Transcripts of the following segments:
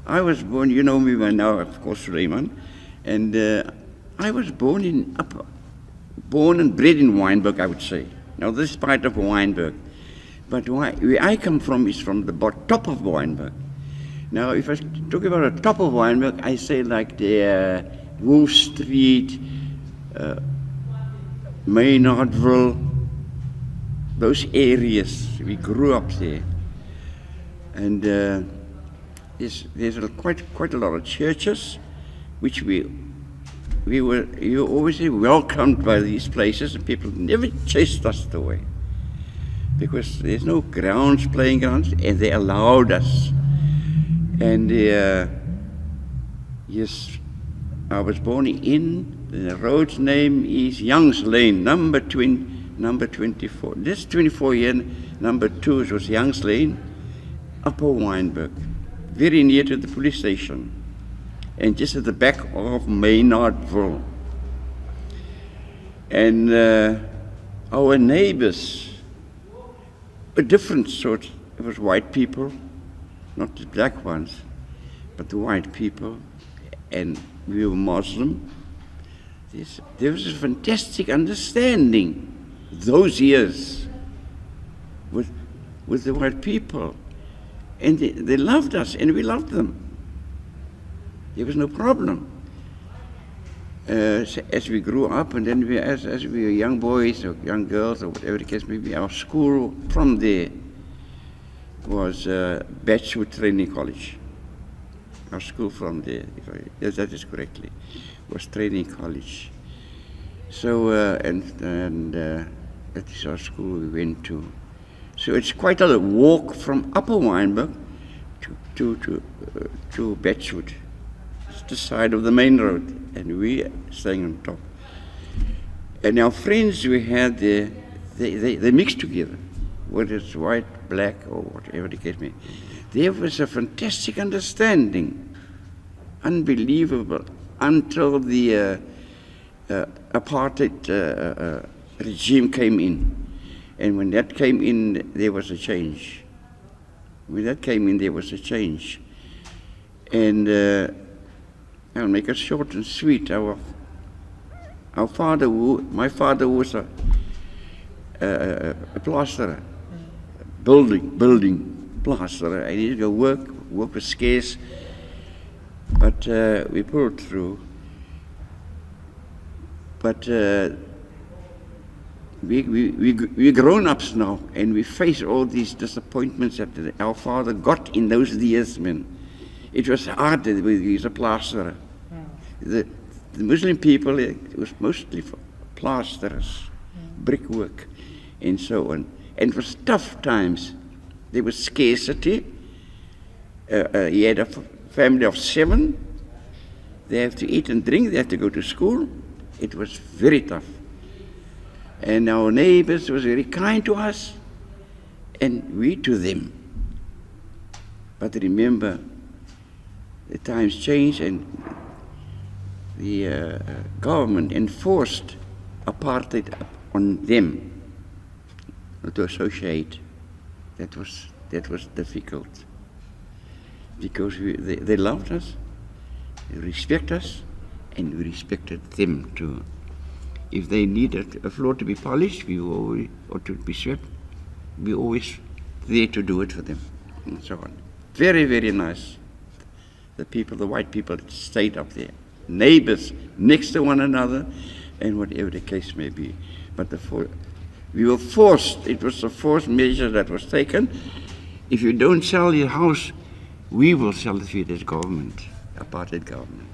I was born, you know me by now, of course, Suleiman, and I was born and bred in Wynberg, I would say. Now, this is part of Wynberg. But where I come from is from the top of Wynberg. Now, if I talk about the top of Wynberg, I say like the Wolf Street, Maynardville, those areas. We grew up there. And there's quite a lot of churches, which you were always welcomed by these places, and people never chased us away. Because there's no playing grounds, and they allowed us. And yes, I was born in, the road's name is Young's Lane, number 24. This 24 year, number 2 was Young's Lane, Upper Wynberg, very near to the police station, and just at the back of Maynardville. And our neighbors, a different sort. It was white people, not the black ones, but the white people, and we were Muslim. There was a fantastic understanding those years with the white people, and they loved us, and we loved them. There was no problem. As we grew up, and then as we were young boys or young girls or whatever the case may be, our school from there was Batchwood Training College. Our school from there, yes, that is correctly, was Training College. So and that is our school we went to. So it's quite a walk from Upper Wynberg to Batchwood. It's the side of the main road, and we staying on top. And our friends we had there, they mixed together, whether it's white, black, or whatever the case may be. There was a fantastic understanding, unbelievable, until the apartheid regime came in. And when that came in, there was a change. When that came in, there was a change. And I'll make it short and sweet. My father was a plasterer, building plasterer. I needed to go work was scarce, but we pulled through. But we're grown-ups now, and we face all these disappointments that our father got in those years, man. It was hard. He was a plasterer. The Muslim people, it was mostly for plasterers, brickwork, and so on. And it was tough times. There was scarcity. He had a family of 7. They have to eat and drink. They have to go to school. It was very tough. And our neighbors was very kind to us, and we to them. But remember, the times changed, and the government enforced apartheid on them, not to associate. That was difficult, because they loved us, they respect us, and we respected them too. If they needed a floor to be polished, or to be swept, we always there to do it for them, and so on. Very, very nice. The white people that stayed up there, neighbors next to one another, and whatever the case may be. But we were forced. It was a forced measure that was taken. If you don't sell your house, we will sell it for you as government, apartheid government.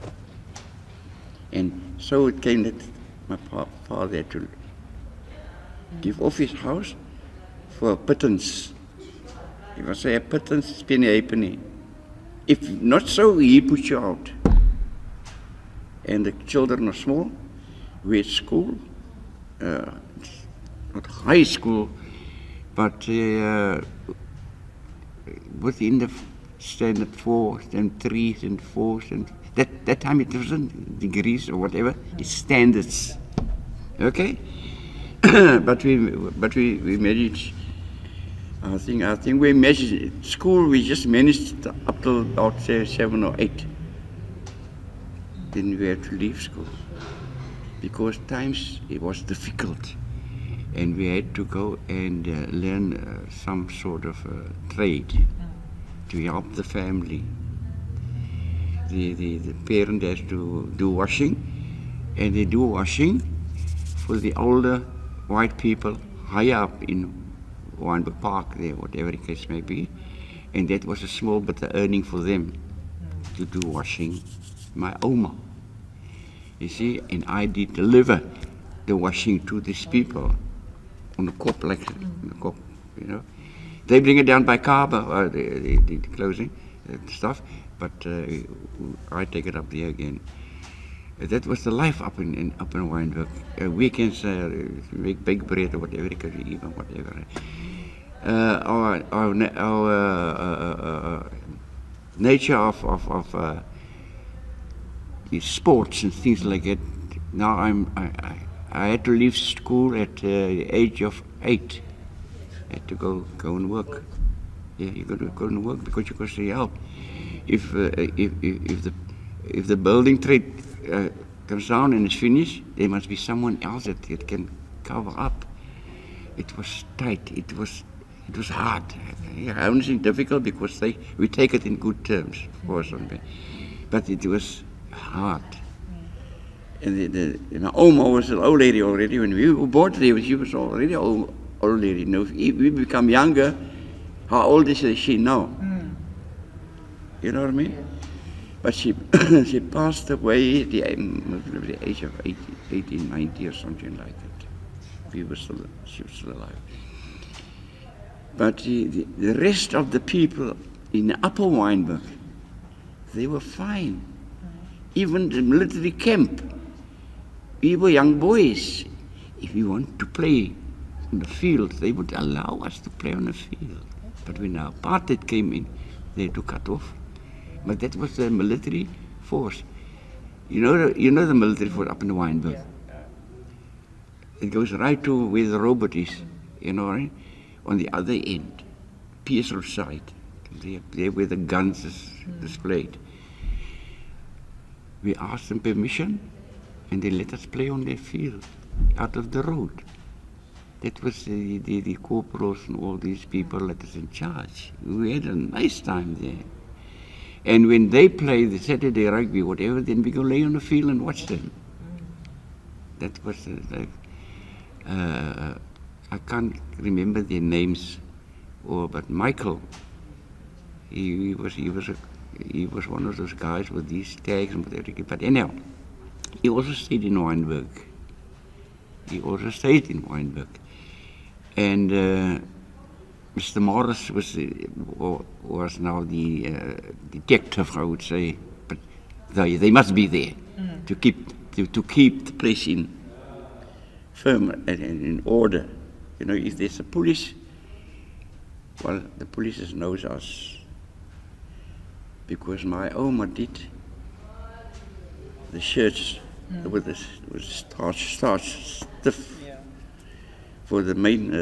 And so it came that my father had to give off his house for a pittance. If I say a pittance, it's penny a penny. If not so, he put you out. And the children are small. We're at school, not high school, but within the standard 4, standard 3, standard 4, that time it wasn't degrees or whatever, it's standards. Okay? but we managed I think we managed school. We just managed up till about 7 or 8. Then we had to leave school because times it was difficult, and we had to go and learn some sort of trade to help the family. The parent has to do washing, and they do washing for the older white people higher up in Wynberg Park there, whatever the case may be, and that was a small bit of earning for them to do washing. My Oma, you see, and I did deliver the washing to these people on the cop, like on the cop, you know. They bring it down by car, the clothing, stuff, but I take it up there again. That was the life up in Wynberg. Weekends, make big bread or whatever, even whatever. Our nature of sports and things like that. Now I had to leave school at the age of 8. I had to go and work. Yeah, you got to go and work because you got to help. If the building trade comes down and is finished, there must be someone else that it can cover up. It was tight. It was hard. Yeah, I don't think difficult because we take it in good terms, of course, but it was hard. And my Oma was an old lady already. When we were born there, she was already old lady. You know, if we become younger, how old is she now? You know what I mean? But she passed away at the age of 18, 90 or something like that. She was still alive. But the rest of the people in the Upper Wynberg, they were fine. Even the military camp, we were young boys. If we want to play on the field, they would allow us to play on the field. But when our apartheid came in, they had to cut off. But that was the military force. You know the military force up in the Wynberg. It goes right to where the robot is, you know, right? On the other end, PSL side, there where the guns is displayed. We asked them permission, and they let us play on their field, out of the road. That was the corporals and all these people that was in charge. We had a nice time there. And when they play the Saturday rugby, whatever, then we go lay on the field and watch them. That was I can't remember their names, but Michael, he was one of those guys with these tags and whatever. But anyhow, he also stayed in Wynberg. And Mr. Morris was now the detective, I would say, but they must be there to keep the place in firm and in order. You know, if there's a police, well, the police knows us because my Oma did the shirts with starch stiff. For the main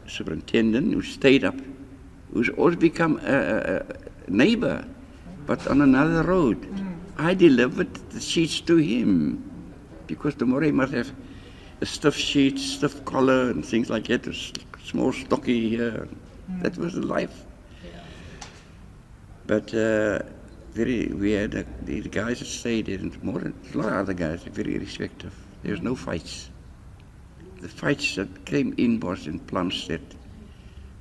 superintendent who stayed up, who's always become a neighbor, but on another road. I delivered the sheets to him because tomorrow he must have a stiff sheet, stiff collar and things like that, a small stocky here. That was the life. But we had the guys that stayed there, and more than a lot of other guys, very respectful. There was no fights. The fights that came in was in Plumstead,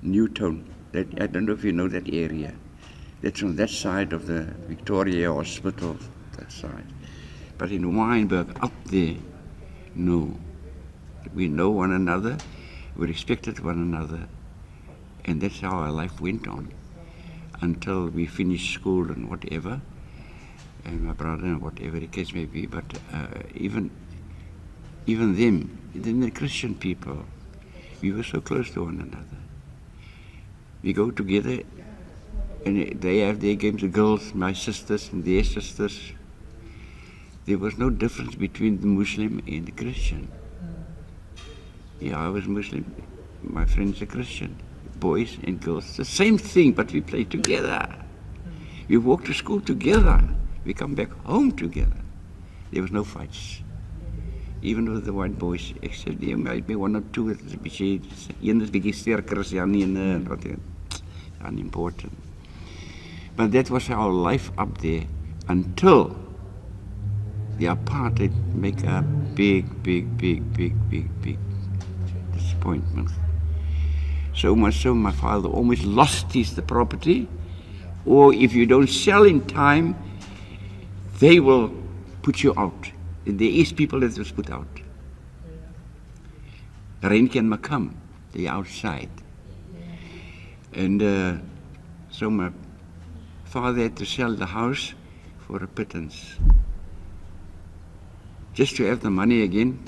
Newtown. I don't know if you know that area. That's on that side of the Victoria Hospital, that side. But in Wynberg, up there, no. We know one another, we respected one another, and that's how our life went on until we finished school and whatever, and my brother and whatever the case may be. But even them, the Christian people, we were so close to one another. We go together, and they have their games, the girls, my sisters and their sisters. There was no difference between the Muslim and the Christian. Yeah, I was Muslim. My friend's a Christian. boys and girls. The same thing, but we play together. We walk to school together. We come back home together. There was no fights. Even with the white boys, except there might be one or two that is a beetje, een is bietjie sterker as die ander en wat unimportant. But that was our life up there until the apartheid make a big disappointment. So much so my father almost lost the property, or if you don't sell in time, they will put you out. There is people that was put out. Renke and Macam, they outside. And so my father had to sell the house for a pittance, just to have the money again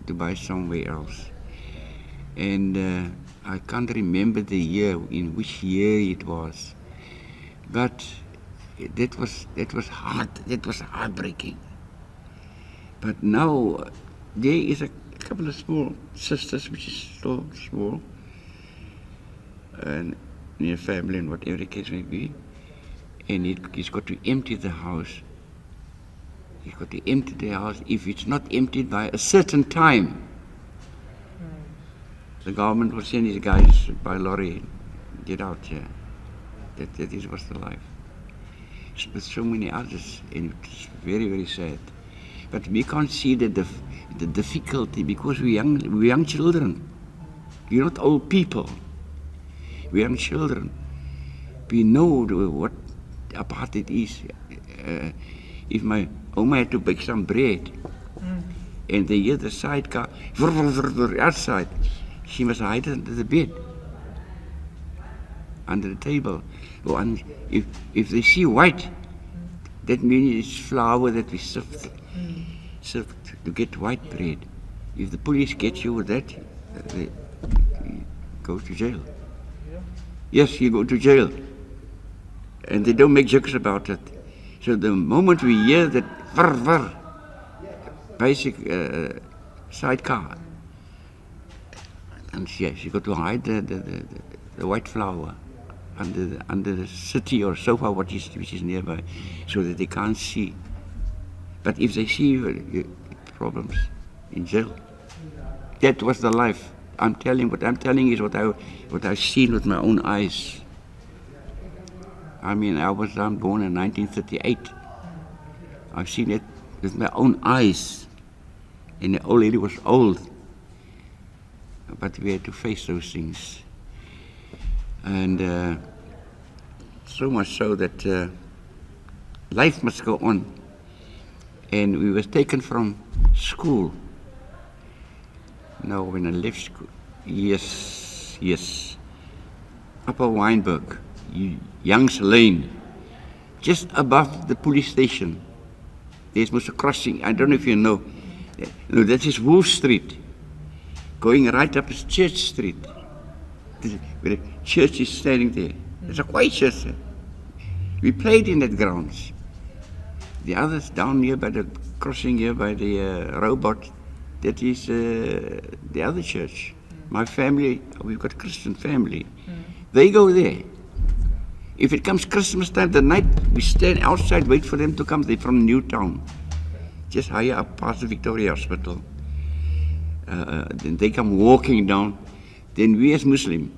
to buy somewhere else. And I can't remember the year, in which year it was, but that was heartbreaking. But now there is a couple of small sisters, which is still small, and in a family and whatever the case may be, and he's got to empty the house. He's got to empty the house. If it's not emptied by a certain time, the government will send these guys by lorry, get out here. That is what's the life. With so many others, and it's very sad. But we can't see the difficulty because we're young children. We're not old people. We're young children. We know what apartheid is. If my oma had to bake some bread, and they hear the sidecar outside, she must hide under the bed, under the table. Or if they see white, that means it's flour that we sift to get white bread. If the police get you with that, they go to jail. Yes, you go to jail. And they don't make jokes about it. So the moment we hear that basic sidecar, and she got to hide the white flour under the city or sofa which is nearby, so that they can't see. But if they see you, problems in jail. That was the life. What I'm telling is what I've seen with my own eyes. I mean, I was born in 1938. I've seen it with my own eyes. And the old lady was old. But we had to face those things. And so much so that life must go on. And we were taken from school. No, when I left school, yes. Upper Wynberg, Young's Lane, just above the police station. There's a crossing, I don't know if you know. No, that is Wolf Street. Going right up is Church Street. Where the church is standing there. There's a white church there. We played in that grounds. The others down here by the crossing here by the robot, that is the other church. My family, we've got a Christian family. They go there. If it comes Christmas time, the night, we stand outside, wait for them to come. They're from Newtown, just higher up past the Victoria Hospital. Then they come walking down. Then we as Muslim,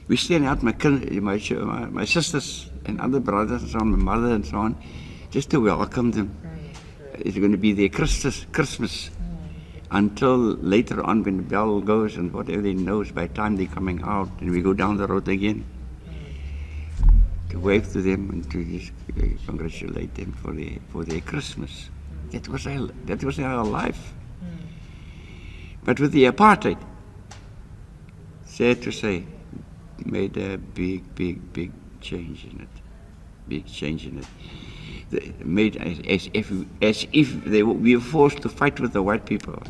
we stand out, my sisters and other brothers and so on, my mother and so on, just to welcome them. It's going to be their Christmas. Until later on when the bell goes and whatever they knows, by the time they're coming out, and we go down the road again to wave to them and to just congratulate them for their Christmas. That was our life. But with the apartheid, sad to say, made a big change in it. Big change in it. They made as if we were forced to fight with the white people.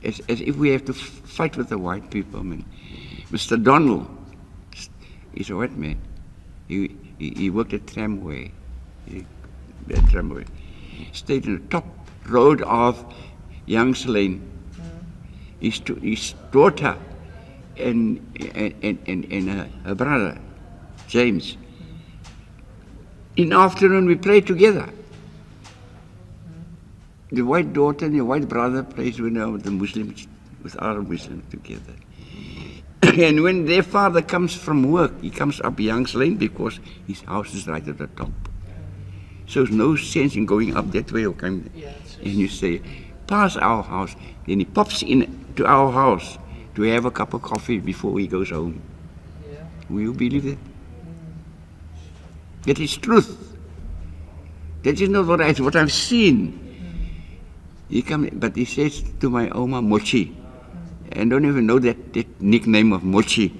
As if we have to fight with the white people. I mean, Mr. Donald is a white man. He worked at tramway. Stayed in the top road of Young's Lane. His daughter and her brother, James. In the afternoon, we pray together. The white daughter and the white brother plays with the Muslims, with our Muslims together. And when their father comes from work, he comes up Young's Lane because his house is right at the top. So there's no sense in going up that way or coming. And you say, pass our house. Then he pops in to our house to have a cup of coffee before he goes home. Yeah. Will you believe that? That is truth. That is not what I've seen. He comes, but he says to my Oma, Mochi. And don't even know that nickname of Mochi.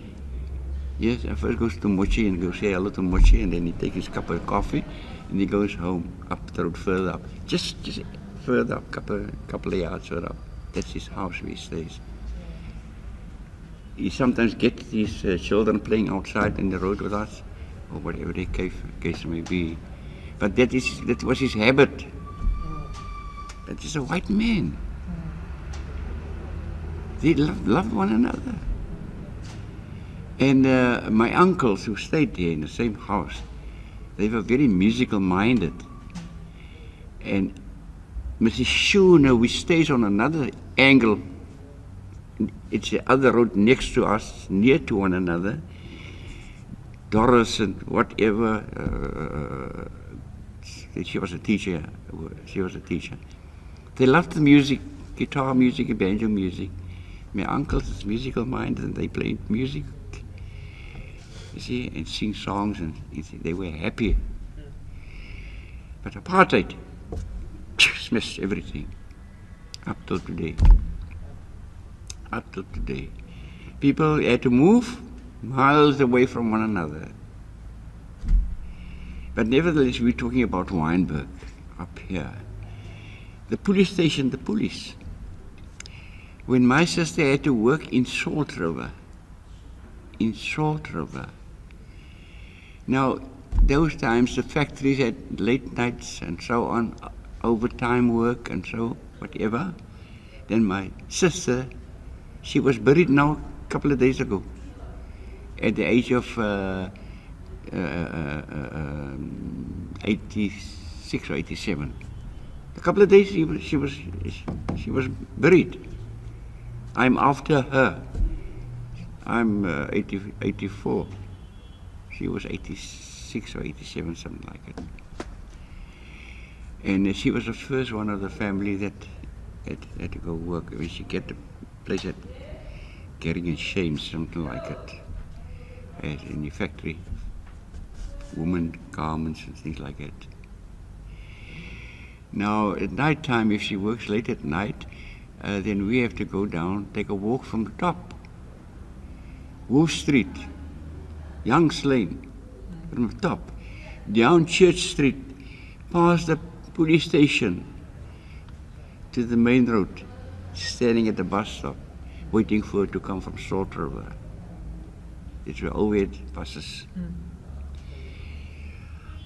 Yes, I first goes to Mochi and goes say hello to Mochi, and then he takes his cup of coffee and he goes home up the road further up. Just further up, couple of yards further up. That's his house where he stays. He sometimes gets his children playing outside in the road with us, or whatever the case may be. But that was his habit. That is a white man. They loved one another. And my uncles who stayed there in the same house, they were very musical minded. And Mrs. Schooner, which stays on another angle, it's the other road next to us, near to one another. Doris and whatever, she was a teacher. They loved the music, guitar music and banjo music. My uncles is musical minded and they played music, you see, and sing songs, and they were happy. But apartheid smashed everything up till today. Up till today. People had to move miles away from one another. But nevertheless, we're talking about Wynberg up here. The police station, the police. When my sister had to work in Salt River, now those times the factories had late nights and so on, overtime work and so whatever. Then my sister, she was buried now a couple of days ago at the age of 86 or 87. A couple of days she was buried. I'm after her. I'm 84. She was 86 or 87, something like it. And she was the first one of the family that had to go work. When she get the place at Getting in Shame, something like it, in the factory, women garments and things like that. Now at night time, if she works late at night, then we have to go down, take a walk from the top, Wolf Street, Young's Lane, from the top, down Church Street, past the police station, to the main road, standing at the bus stop, waiting for her to come from Salt River. It were overhead buses.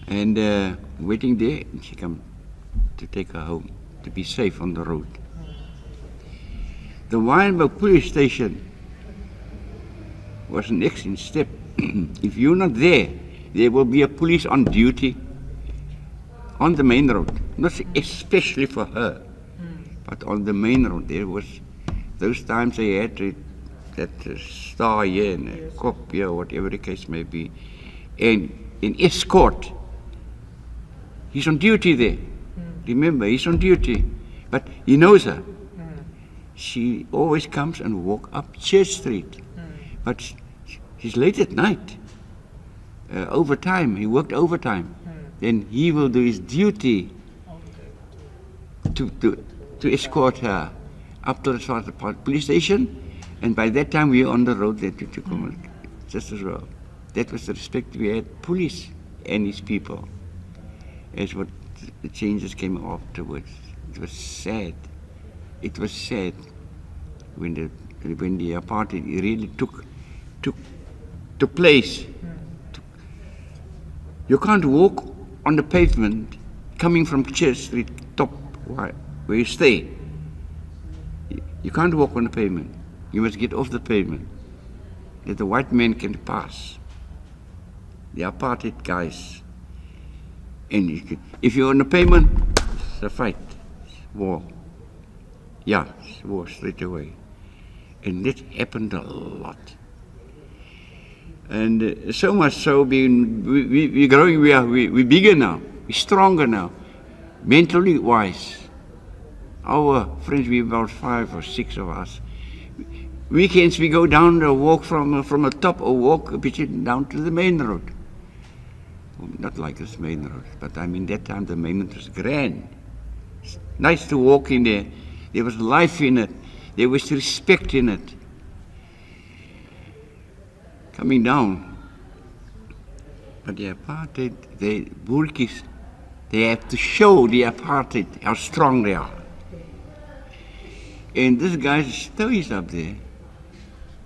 And waiting there, and she come to take her home, to be safe on the road. The Wynberg police station was next in step. If you're not there, there will be a police on duty on the main road, not especially for her, but on the main road. There was, those times they had that star here and a cop here, whatever the case may be, and an escort. He's on duty there. Remember, he's on duty, but he knows her. She always comes and walk up Church Street, but she's late at night. Overtime, he worked overtime. Then he will do his duty to escort her up to the police station, and by that time we were on the road there to come just as well. That was the respect we had, police and his people. As what the changes came afterwards. It was sad. It was sad when the apartheid really took place. You can't walk on the pavement coming from Church Street top where you stay. You can't walk on the pavement. You must get off the pavement. that the white man can pass. The apartheid guys. And if you're on a payment, it's a fight. It's war. Yeah, it's war straight away. And that happened a lot. And so much so, we're growing, we're bigger now, we're stronger now, mentally wise. Our friends, we're about 5 or 6 of us. Weekends we go down or walk from the top or walk a bit down to the main road. Well, not like this main road, but I mean that time the main road was grand. It's nice to walk in there. There was life in it. There was respect in it. Coming down. But the apartheid, the Boertjies, they have to show the apartheid how strong they are. And this guy's stories up there.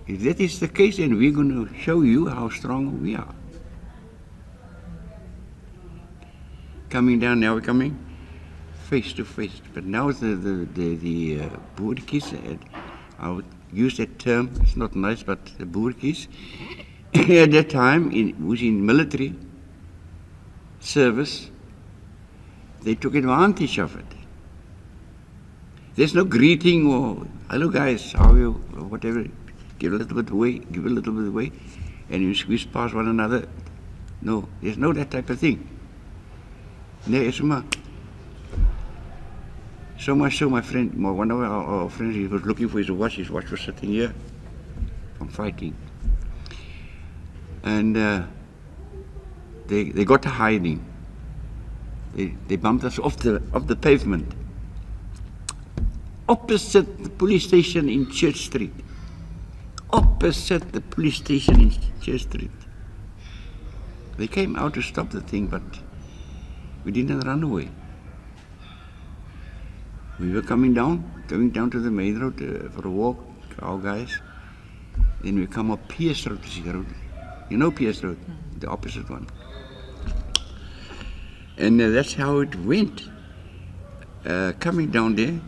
If that is the case, then we're going to show you how strong we are. Coming down, now we're coming face to face. But now the Boertjies, I would use that term, it's not nice, but the Boertjies, at that time, was in military service, they took advantage of it. There's no greeting or, hello guys, how are you, or whatever. Give a little bit away, give a little bit away, and you squeeze past one another. No, there's no that type of thing. Nee, so much so, my friend, one of our friends, he was looking for his watch was sitting here from fighting. And they got to hiding. They bumped us off the pavement, opposite the police station in Church Street. Opposite the police station in Church Street. They came out to stop the thing, but we didn't run away. We were going down to the main road for a walk, our guys. Then we come up Pierce Road to see the road. You know Pierce Road, the opposite one. And that's how it went. Coming down there,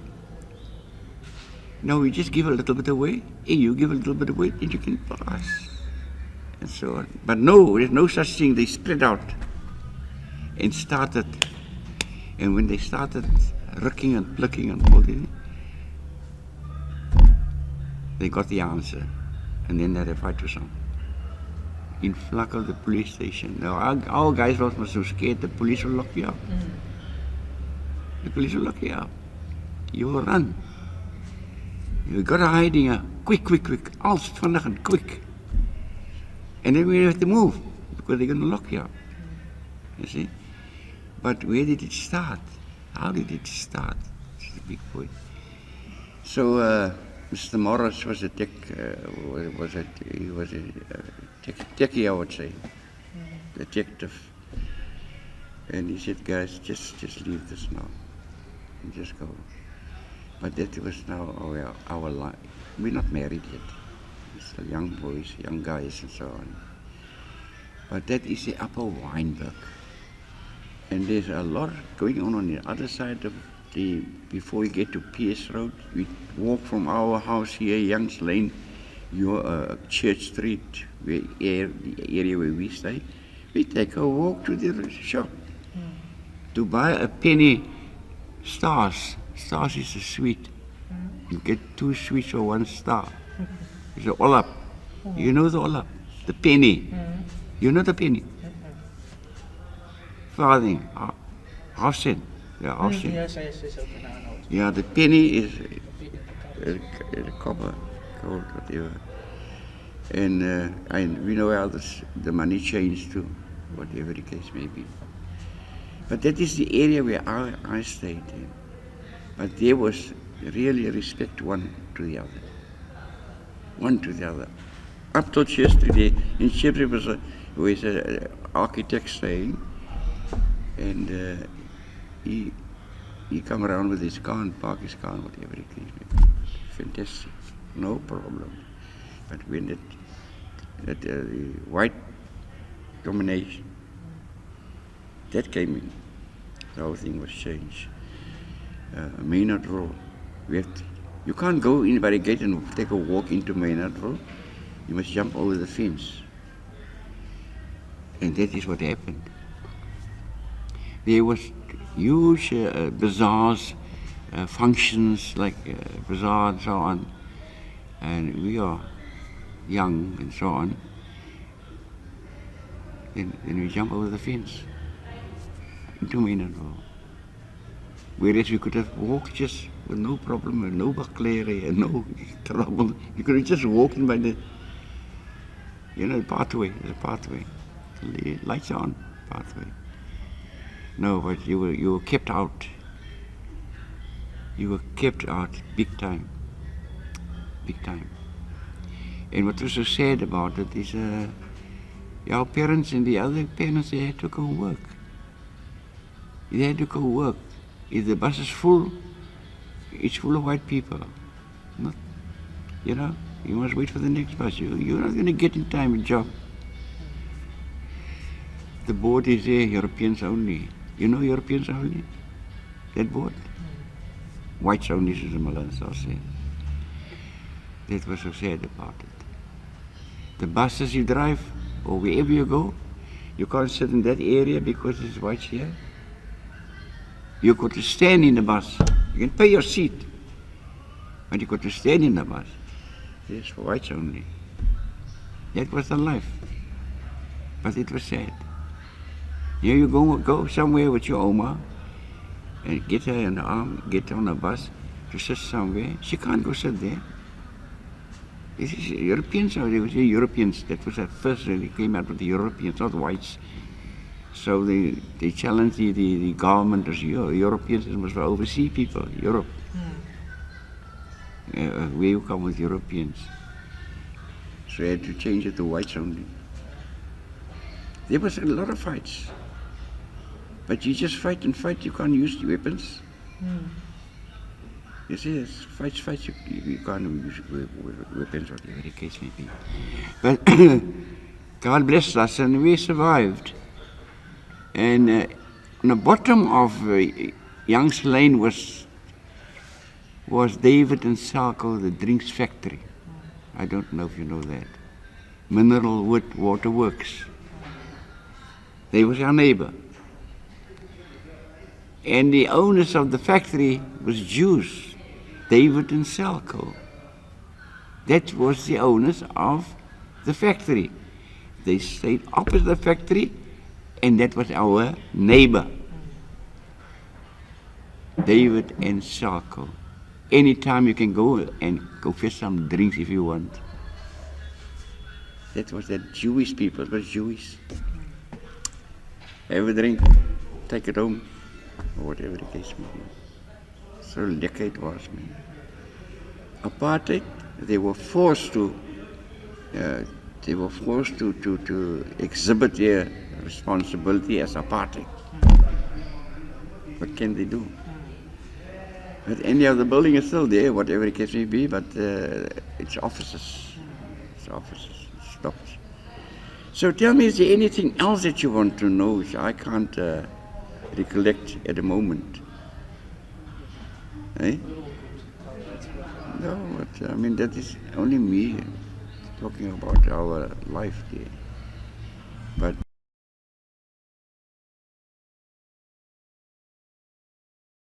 now we just give a little bit away, and you give a little bit away, and you can pass. And so on. But no, there's no such thing. They spread out and started. And when they started ricking and plucking and all that, they got the answer. And then they had a fight with some. In front of the police station. Now our guys were so scared the police will lock you up. The police will lock you up. You will run. You got to hiding, quick, alles vinnig and quick. And then we have to move because they're going to lock you up. You see? But where did it start? How did it start? It's a big point. So Mr. Morris was a he was a techie, I would say, detective. And he said, guys, just leave this now and just go. But that was now our life. We're not married yet. We're still young boys, young guys and so on. But that is the upper Wynberg. And there's a lot going on the other side of before you get to Pierce Road. We walk from our house here, Young's Lane, Church Street, the area where we stay. We take a walk to the shop to buy a penny stars. Stars is a sweet. You get 2 sweets for 1 star. It's an olap. You know the olap? The penny. You know the penny? Farthing. Half cent. Yeah, half cent. Yeah, the penny is a copper, gold, whatever. And we know how the money changed to whatever the case may be. But that is the area where I stayed in. But there was really respect one to the other. One to the other. Up till yesterday, in Chipre was an architect staying, and he come around with his car and park his car and whatever it is. Fantastic, no problem. But when the white domination, that came in, the whole thing was changed. Maynard Road. You can't go in by the gate and take a walk into Maynard Road. You must jump over the fence. And that is what happened. There was huge bazaars, functions like bazaar and so on. And we are young and so on. Then we jump over the fence into Minenville. Whereas we could have walked just with no problem, and no baklerie and no trouble. You could have just walked in by the, pathway, the pathway. Lights on, pathway. No, but you were kept out. You were kept out big time. Big time. And what was so sad about it is our parents and the other parents, they had to go work. They had to go work. If the bus is full, it's full of white people. Not, you must wait for the next bus. You're not going to get in time a job. The board is there, Europeans only. You know Europeans only? That board? Whites only, soos the Malans sal sê. That was so sad about it. The buses you drive, or wherever you go, you can't sit in that area because there's whites here. You've got to stand in the bus. You can pay your seat, but you've got to stand in the bus. It's for whites only. That was the life. But it was sad. You go somewhere with your Oma and get her in the arm, get on a bus to sit somewhere. She can't go sit there. This is Europeans, or they would say Europeans. That was at first they came out with the Europeans, not whites. So they challenged the government as Europeans, it was for overseas people, Europe. Where you come with Europeans. So they had to change it to whites only. There was a lot of fights. But you just fight and fight, you can't use weapons. You see, it's fights, you can't use weapons, whatever the case may be. But God blessed us and we survived. And on the bottom of Young's Lane was David and Salco, the drinks factory. I don't know if you know that. Mineral Wood Water Works. They was our neighbor. And the owners of the factory was Jews, David and Salco. That was the owners of the factory. They stayed opposite the factory, and that was our neighbor, David and Salco. Anytime you can go and go fetch some drinks if you want. That was that Jewish people, it was Jewish. Have a drink, take it home, or whatever the case may be. So lekker it was, man. Apartheid, they were forced to exhibit their responsibility as apartheid. What can they do? But any of the building is still there, whatever the case may be, but it's offices. It's offices, it stops. So tell me, is there anything else that you want to know which I can't recollect at the moment? Eh? No, but I mean, that is only me talking about our life there. But